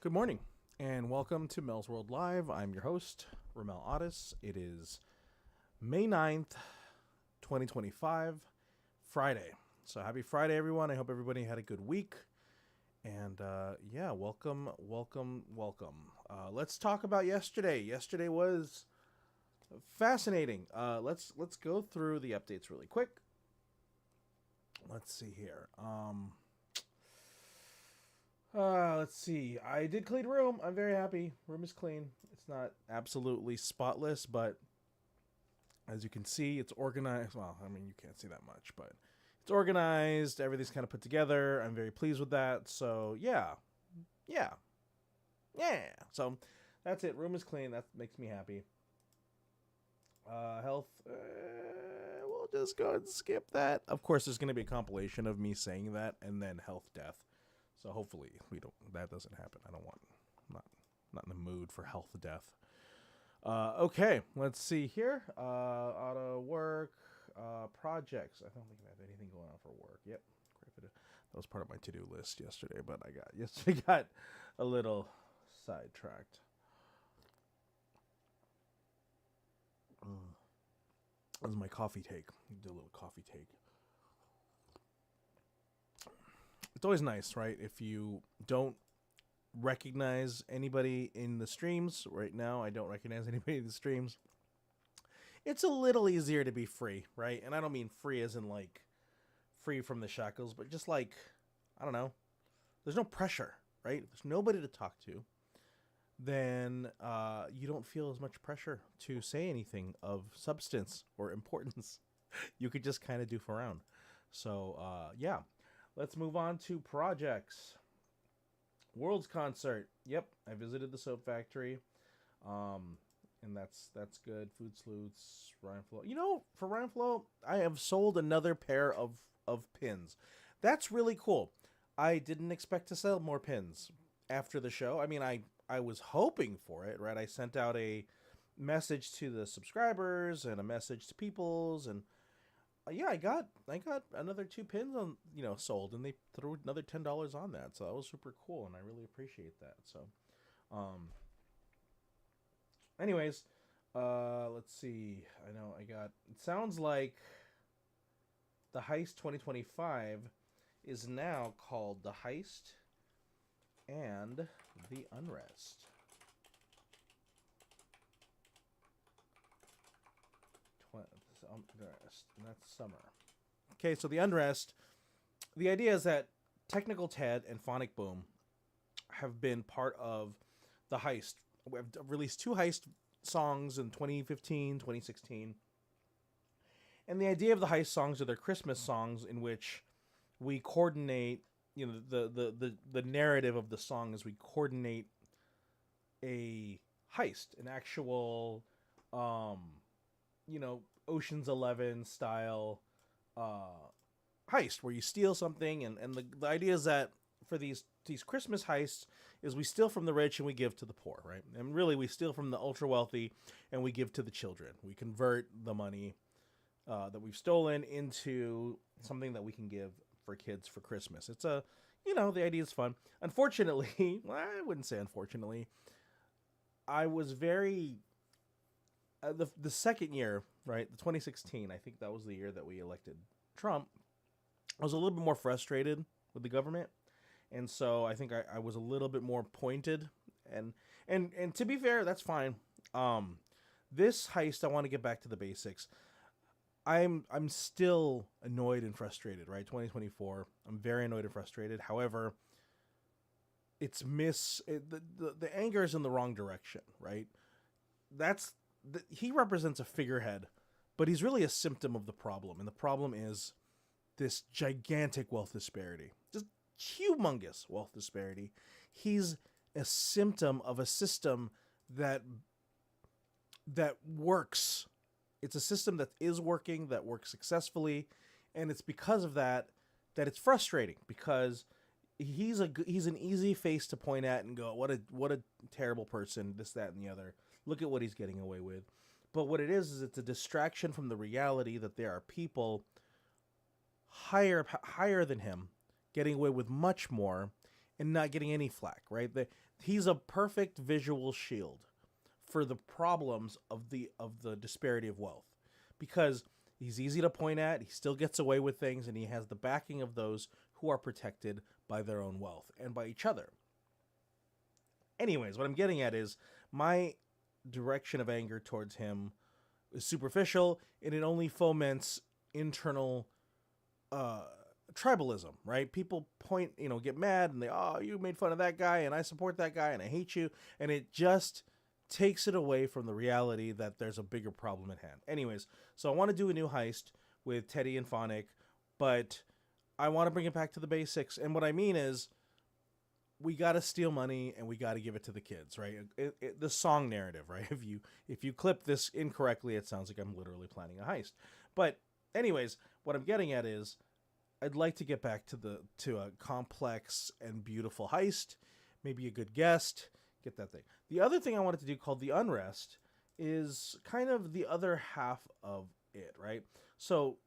Good morning, and welcome to Melzworld Live. I'm your host, Ramel Otis. It is May 9th, 2025, Friday. So happy Friday, everyone. I hope everybody had a good week. And welcome. Let's talk about yesterday. Yesterday was fascinating. Let's go through the updates really quick. Let's see here. Let's see. I did clean room. I'm very happy. Room is clean. It's not absolutely spotless, but as you can see, it's organized. Well, I mean, you can't see that much, but it's organized. Everything's kind of put together. I'm very pleased with that. So, yeah. So, that's it. Room is clean. That makes me happy. Health. We'll just go and skip that. Of course, there's going to be a compilation of me saying that and then health death. So hopefully that doesn't happen. I'm not in the mood for health death. Okay, let's see here. Auto work, projects. I don't think I have anything going on for work. Yep, that was part of my to-do list yesterday, but I got a little sidetracked. That was my coffee take. Do a little coffee take. It's always nice, right? If you don't recognize anybody in the streams right now, I don't recognize anybody in the streams. It's a little easier to be free, right? And I don't mean free as in like free from the shackles, but just like, I don't know, there's no pressure, right? There's nobody to talk to. Then you don't feel as much pressure to say anything of substance or importance. You could just kind of goof around. So, yeah. Let's move on to projects. World's concert. Yep, I visited the soap factory. And that's good. Food Sleuths, Ryan Flo. You know, for Ryan Flo, I have sold another pair of pins. That's really cool. I didn't expect to sell more pins after the show. I mean, I was hoping for it, right? I sent out a message to the subscribers and a message to peoples, and yeah, I got another 2 pins on, sold, and they threw another $10 on that. So that was super cool, and I really appreciate that. So, anyways, let's see. I know it sounds like the Heist 2025 is now called the Heist and the Unrest. Unrest, and that's summer. Okay, so the Unrest, the idea is that Technical Ted and Phonic Boom have been part of the Heist. We've released 2 Heist songs in 2015, 2016. And the idea of the Heist songs are their Christmas songs in which we coordinate, the narrative of the song is we coordinate a heist, an actual, Ocean's 11 style heist where you steal something, and the idea is that for these Christmas heists is we steal from the rich and we give to the poor, right? And really, we steal from the ultra wealthy and we give to the children. We convert the money that we've stolen into something that we can give for kids for Christmas. It's a, the idea is fun. Unfortunately, well, I wouldn't say unfortunately, I was very the second year, right? The 2016, I think that was the year that we elected Trump. I was a little bit more frustrated with the government, and so I think I was a little bit more pointed. And to be fair, that's fine. This heist, I want to get back to the basics. I'm still annoyed and frustrated, right? 2024. I'm very annoyed and frustrated. However, the anger is in the wrong direction, right? He represents a figurehead, but he's really a symptom of the problem, and the problem is this gigantic wealth disparity, just humongous wealth disparity. He's a symptom of a system that works. It's a system that is working, that works successfully, and it's because of that it's frustrating, because he's an easy face to point at and go, what a terrible person, this, that, and the other. Look at what he's getting away with. But what it is it's a distraction from the reality that there are people higher than him getting away with much more and not getting any flack, right? He's a perfect visual shield for the problems of the disparity of wealth, because he's easy to point at, he still gets away with things, and he has the backing of those who are protected by their own wealth and by each other. Anyways, what I'm getting at is my direction of anger towards him is superficial, and it only foments internal tribalism, right? People get mad and you made fun of that guy and I support that guy and I hate you, and it just takes it away from the reality that there's a bigger problem at hand. Anyways, so I want to do a new heist with Teddy and Phonic, but I want to bring it back to the basics. And what I mean is, we got to steal money and we got to give it to the kids, right? The song narrative, right? If you clip this incorrectly, it sounds like I'm literally planning a heist. But anyways, what I'm getting at is, I'd like to get back to a complex and beautiful heist, maybe a good guest, get that thing. The other thing I wanted to do, called the Unrest, is kind of the other half of it, right? So,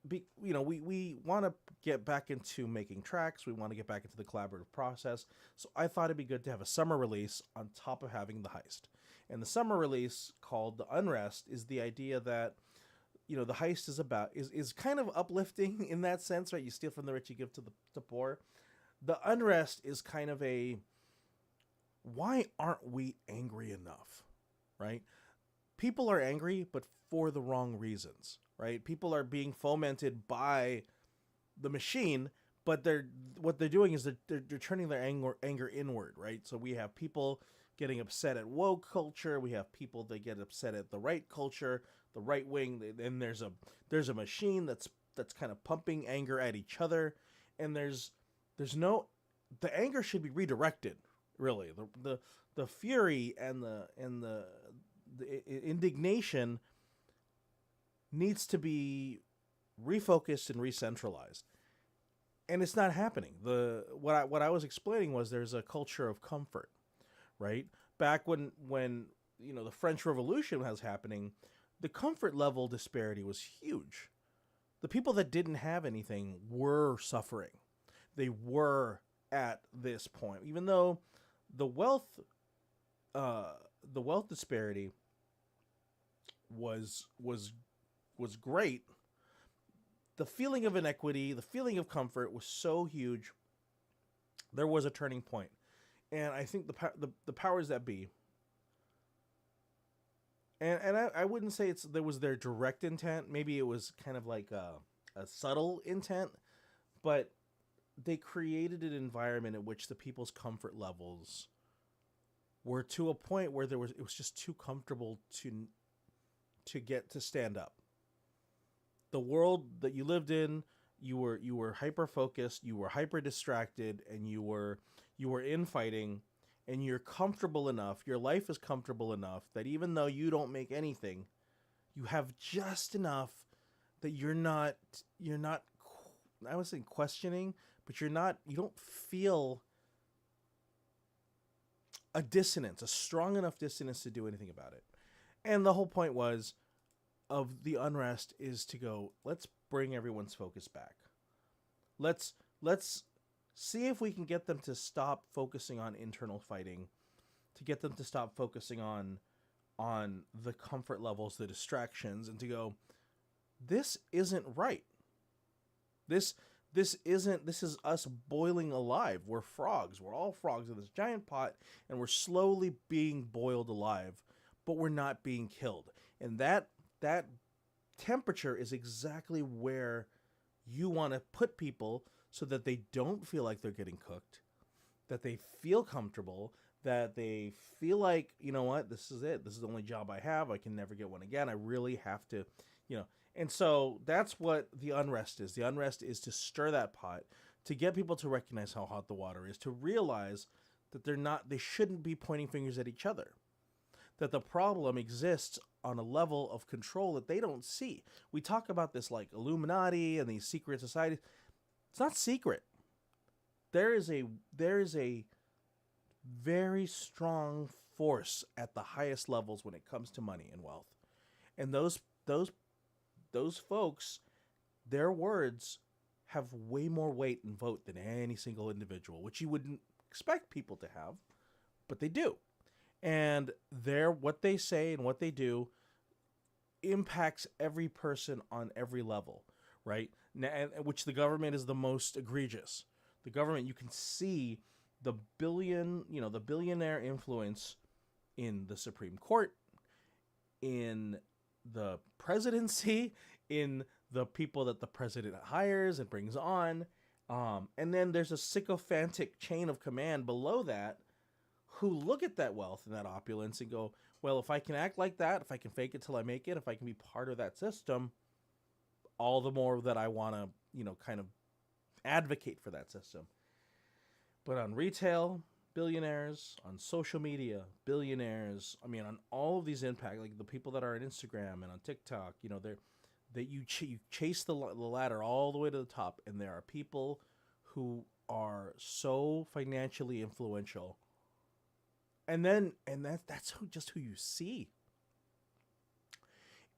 we want to get back into making tracks. We want to get back into the collaborative process. So I thought it'd be good to have a summer release on top of having the heist. And the summer release, called the Unrest, is the idea that, the heist is kind of uplifting in that sense, right? You steal from the rich, you give to the poor. The Unrest is kind of a, why aren't we angry enough, right? People are angry, but for the wrong reasons, right? People are being fomented by the machine, but what they're doing is they're turning their anger inward, right? So we have people getting upset at woke culture. We have people that get upset at the right culture, the right wing. And there's a machine that's kind of pumping anger at each other, and the anger should be redirected. Really, the fury and the indignation needs to be refocused and recentralized, and it's not happening. What I was explaining was, there's a culture of comfort, right? Back when the French Revolution was happening, the comfort level disparity was huge. The people that didn't have anything were suffering. They were at this point, even though the wealth disparity was great. The feeling of inequity, the feeling of comfort was so huge. There was a turning point, and I think the powers that be, and I wouldn't say there was their direct intent. Maybe it was kind of like a subtle intent, but they created an environment in which the people's comfort levels were to a point where it was just too comfortable to get to stand up. The world that you lived in, you were hyper focused, you were hyper distracted, and you were infighting, and you're comfortable enough. Your life is comfortable enough that even though you don't make anything, you have just enough that you're not I was saying questioning, but you don't feel a dissonance, a strong enough dissonance to do anything about it. And the whole point was of the unrest is to go, let's bring everyone's focus back. Let's see if we can get them to stop focusing on internal fighting, to get them to stop focusing on the comfort levels, the distractions, and to go, this isn't right. This is us boiling alive. We're frogs. We're all frogs in this giant pot, and we're slowly being boiled alive, but we're not being killed. And that temperature is exactly where you want to put people so that they don't feel like they're getting cooked, that they feel comfortable, that they feel like, you know what, this is it. This is the only job I have. I can never get one again. I really have to, And so that's what the unrest is. The unrest is to stir that pot, to get people to recognize how hot the water is, to realize that they shouldn't be pointing fingers at each other, that the problem exists on a level of control that they don't see. We talk about this like Illuminati and these secret societies. It's not secret. There is a very strong force at the highest levels when it comes to money and wealth. And those folks, their words have way more weight and vote than any single individual, which you wouldn't expect people to have, but they do. And what they say and what they do impacts every person on every level, right? Which the government is the most egregious. The government, you can see the billionaire influence in the Supreme Court, in the presidency, in the people that the president hires and brings on. And then there's a sycophantic chain of command below that who look at that wealth and that opulence and go, well, if I can act like that, if I can fake it till I make it, if I can be part of that system, all the more that I want to, kind of advocate for that system. But on retail, billionaires, on social media, billionaires, on all of these impact, like the people that are on Instagram and on TikTok, you chase the ladder all the way to the top, and there are people who are so financially influential. And that's just who you see.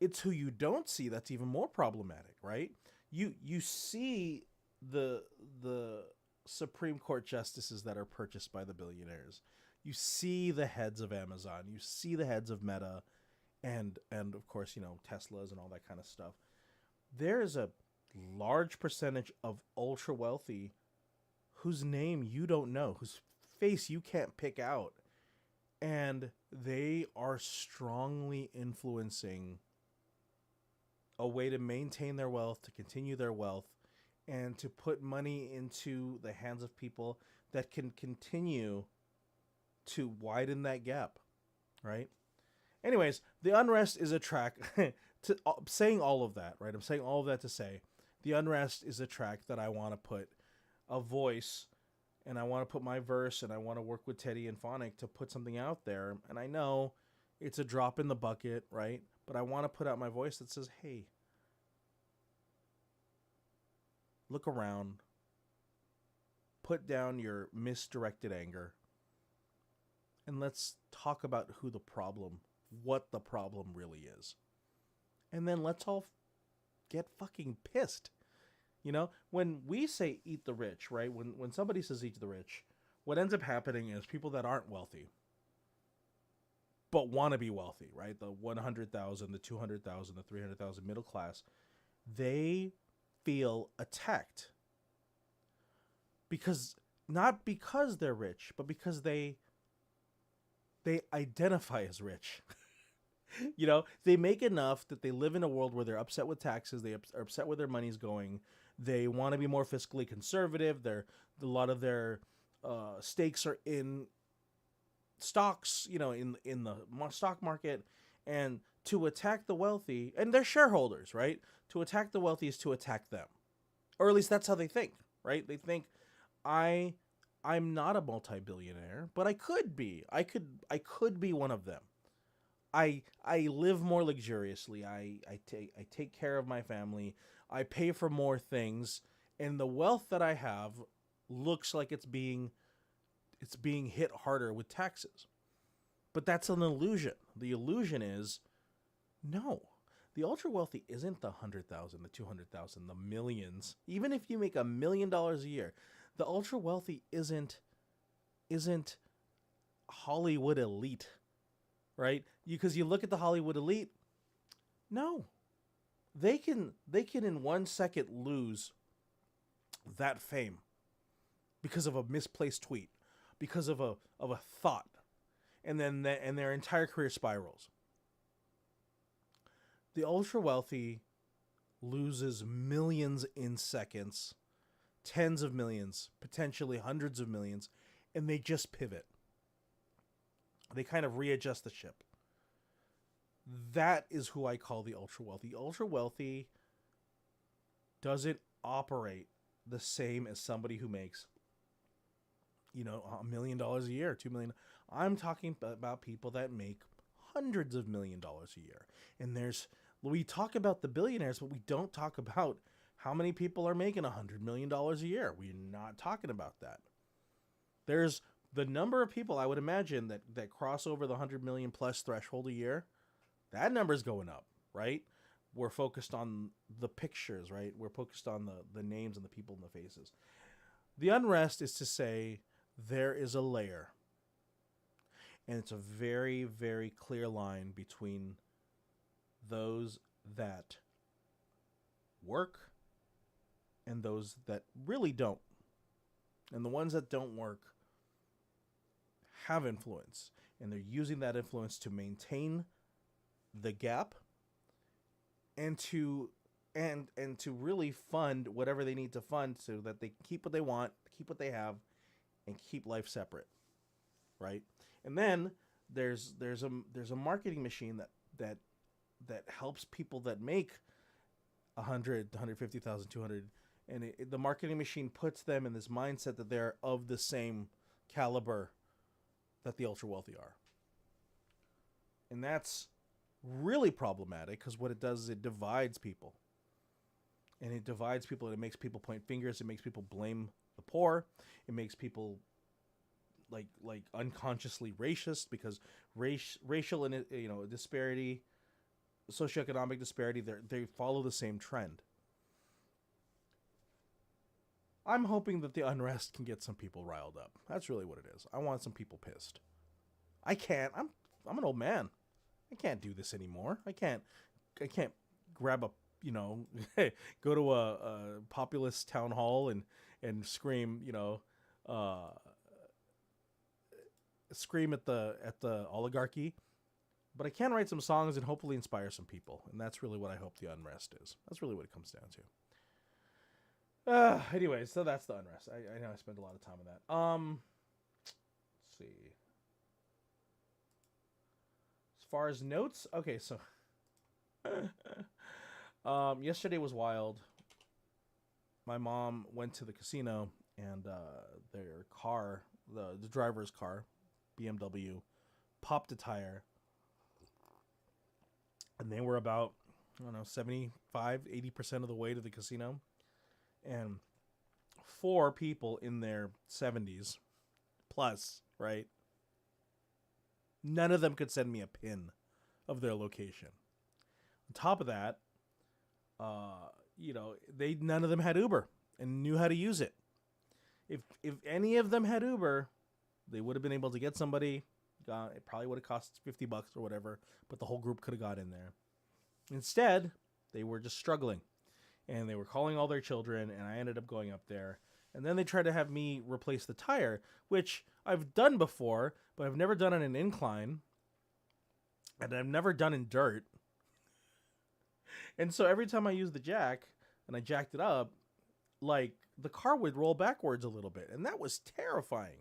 It's who you don't see that's even more problematic, right? You see the Supreme Court justices that are purchased by the billionaires. You see the heads of Amazon. You see the heads of Meta, and of course, Teslas and all that kind of stuff. There is a large percentage of ultra wealthy whose name you don't know, whose face you can't pick out, and they are strongly influencing a way to maintain their wealth, to continue their wealth, and to put money into the hands of people that can continue to widen that gap, right? Anyways, the unrest is a track to saying all of that, right? I'm saying all of that to say the unrest is a track that I want to put a voice, and I want to put my verse, and I want to work with Teddy and Phonic to put something out there. And I know it's a drop in the bucket, right? But I want to put out my voice that says, hey, look around, put down your misdirected anger, and let's talk about what the problem really is. And then let's all get fucking pissed. When we say eat the rich, right? When somebody says eat the rich, what ends up happening is people that aren't wealthy but want to be wealthy, right? The 100,000, the 200,000, the 300,000 middle class, they feel attacked not because they're rich, but because they identify as rich. They make enough that they live in a world where they're upset with taxes, they are upset where their money's going, they want to be more fiscally conservative, a lot of their stakes are in stocks, in the stock market, and to attack the wealthy, and they're shareholders, right? To attack the wealthy is to attack them. Or at least that's how they think, right? They think, I'm not a multi-billionaire, but I could be. I could be one of them. I live more luxuriously. I take care of my family. I pay for more things, and the wealth that I have looks like it's being hit harder with taxes. But that's an illusion. The illusion is no. The ultra wealthy isn't the 100,000, the 200,000, the millions. Even if you make $1 million a year, the ultra wealthy isn't Hollywood elite, right? Because you look at the Hollywood elite, no. They can in 1 second lose that fame because of a misplaced tweet, because of a thought, and then and their entire career spirals. The ultra wealthy loses millions in seconds, tens of millions, potentially hundreds of millions, and they just pivot. They kind of readjust the ship. That is who I call the ultra wealthy. The ultra wealthy doesn't operate the same as somebody who makes, $1 million a year, 2 million. I'm talking about people that make hundreds of $1 million a year. And we talk about the billionaires, but we don't talk about how many people are making $100 million a year. We're not talking about that. There's the number of people I would imagine that cross over the 100 million plus threshold a year. That number's going up, right? We're focused on the pictures, right? We're focused on the names and the people and the faces. The unrest is to say there is a layer. And it's a very, very clear line between those that work and those that really don't. And the ones that don't work have influence. And they're using that influence to maintain the gap and to really fund whatever they need to fund so that they keep what they want, keep what they have, and keep life separate, right? And then there's a marketing machine that helps people that make 100, 150,000, 200, and the marketing machine puts them in this mindset that they're of the same caliber that the ultra wealthy are, and that's really problematic because what it does is it divides people. And it divides people and it makes people point fingers. It makes people blame the poor. It makes people like unconsciously racist because racial and disparity, socioeconomic disparity, they follow the same trend. I'm hoping that the unrest can get some people riled up. That's really what it is. I want some people pissed. I can't. I'm an old man. I can't do this anymore. I can't grab a, go to a populist town hall and scream, scream at the oligarchy. But I can write some songs and hopefully inspire some people. And that's really what I hope the unrest is. That's really what it comes down to. Anyway, so that's the unrest. I know I spent a lot of time on that. Let's see. As far as notes, okay, so yesterday was wild. My mom went to the casino and their car, the driver's car, BMW, popped a tire. And they were about, 75-80% of the way to the casino. And 4 people in their 70s plus, right? None of them could send me a pin of their location. On top of that, none of them had Uber and knew how to use it. If any of them had Uber, they would have been able to get somebody. It probably would have cost $50 or whatever, but the whole group could have got in there. Instead, they were just struggling, and they were calling all their children, and I ended up going up there. And then they tried to have me replace the tire, which I've done before, but I've never done on an incline, and I've never done in dirt. And so every time I used the jack, and I jacked it up, the car would roll backwards a little bit, and that was terrifying.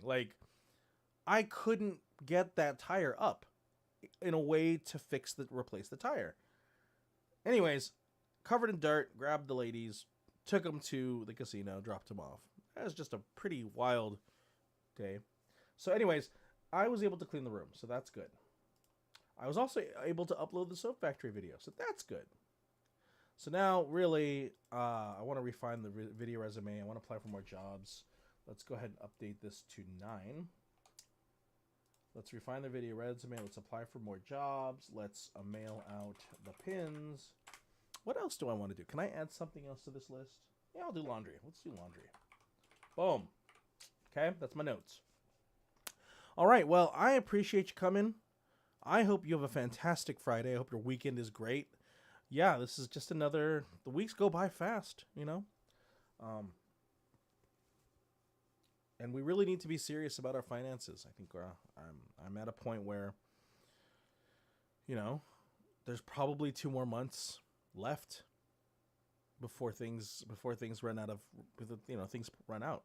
I couldn't get that tire up in a way to replace the tire. Anyways, covered in dirt, grabbed the ladies, took them to the casino, dropped them off. That was just a pretty wild day. So anyways, I was able to clean the room, so that's good. I was also able to upload the Soap Factory video, so that's good. So now, really, I want to refine the video resume. I want to apply for more jobs. Let's go ahead and update this to 9. Let's refine the video resume. Let's apply for more jobs. Let's mail out the pins. What else do I want to do? Can I add something else to this list? Yeah, I'll do laundry. Let's do laundry. Boom. Okay, that's my notes. All right, well, I appreciate you coming. I hope you have a fantastic Friday. I hope your weekend is great. Yeah, this is just another... The weeks go by fast, you know? And we really need to be serious about our finances. I think I'm at a point where, you know, there's probably 2 more months left before things run out of, you know, things run out.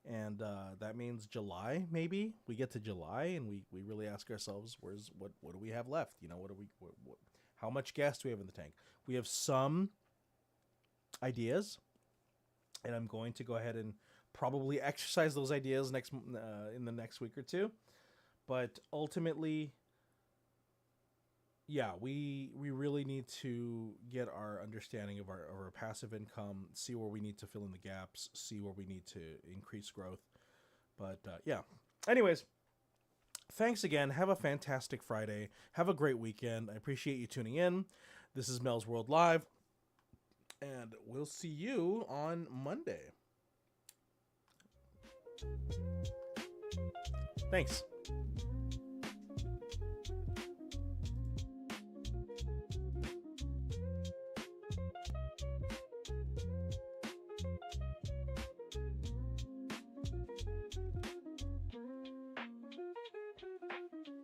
And that means July, maybe we get to July and we really ask ourselves, what do we have left? You know, how much gas do we have in the tank? We have some ideas, and I'm going to go ahead and probably exercise those ideas in the next week or two. But ultimately, yeah, we really need to get our understanding of our passive income, see where we need to fill in the gaps, see where we need to increase growth. But yeah, anyways, thanks again. Have a fantastic Friday. Have a great weekend. I appreciate you tuning in. This is Melzworld Live, and we'll see you on Monday. Thanks.